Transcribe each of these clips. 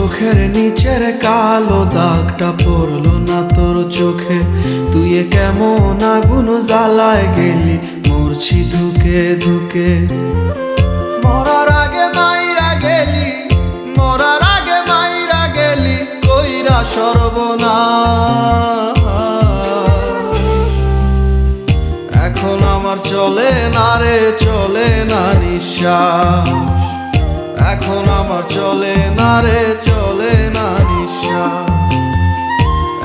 চোখের নিচের কালো দাগটা পড়লো না তোর চোখে? তুই কেমন আগুন জ্বালায় গেলি, মরছি ধুকে ধুকে। মরার আগে মাইরা গেলি, মরার আগে মাইরা গেলি, কইরা সর্বনাশ। এখন আমার চলে না রে, চলে না নিঃশ্বাস। এখন আমার চলে না রে, চলে না নিঃশ্বাস।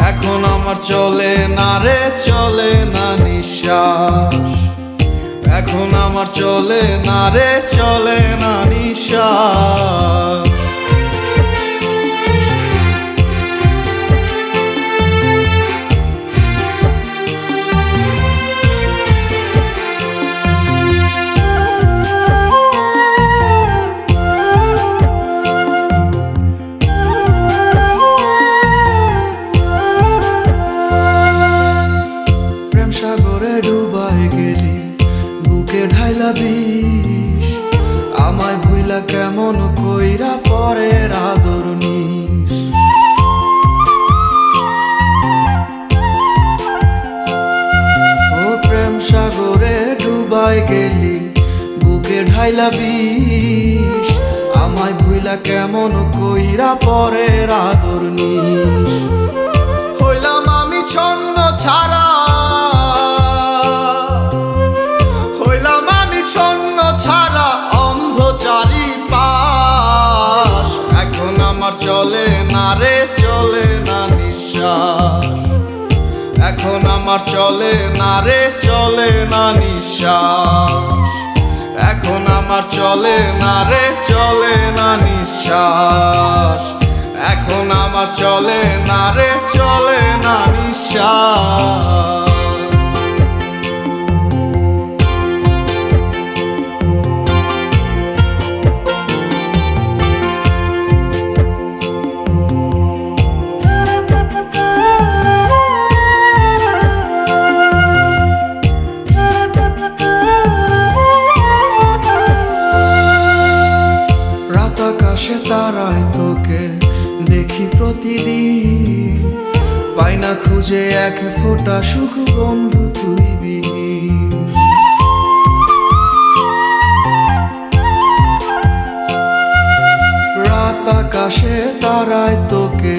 এখন আমার চলে না রে, চলে না নিঃশ্বাস। এখন আমার চলে না রে, চলে না নিঃশ্বাস। সাগরে ডুবাই গেলি, বুকে ঢাইলা বিষ। আমায় ভুইলা কেমন কইরা পরের আদর নিস। ও প্রেম সাগরে ডুবাই গেলি, বুকে ঢাইলা বিষ। আমায় ভুইলা কেমন কইরা পরের আদর নিস। হইলাম আমি ছন্ন ছাড়া, ছন্ন ছাড়া অন্ধ চারিপাশ। এখন আমার চলে না রে, চলে না নিঃশ্বাস। এখন আমার চলে না রে, চলে না নিঃশ্বাস। এখন আমার চলে না রে, চলে না নিঃশ্বাস। এখন আমার চলে না রে, চলে না নিঃশ্বাস। আকাশে তারায় তোকে দেখি প্রতিদিন, পাই না খুঁজে এক ফোঁটা সুখ বন্ধু তুই বিহীন। রাত আকাশে তারায় তোকে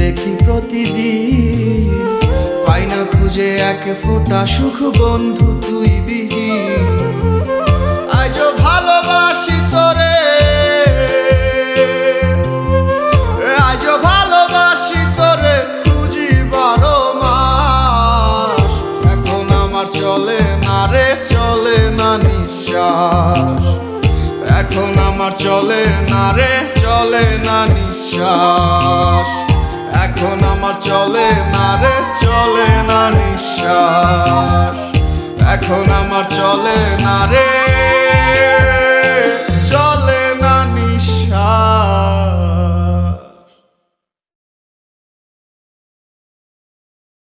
দেখি প্রতিদিন, পাই না খুঁজে এক ফোঁটা সুখ বন্ধু তুই বিহীন। আজও ভালোবাসি তোরে, আজও ভালোবাসি তোরে, খুঁজি 12 মাস। এখন আমার চলে না রে, চলে না নিঃশ্বাস। এখন আমার চলে না রে, চলে না নিঃশ্বাস। এখন আমার চলে না রে, চলে না নিঃশ্বাস। এখন আমার চলে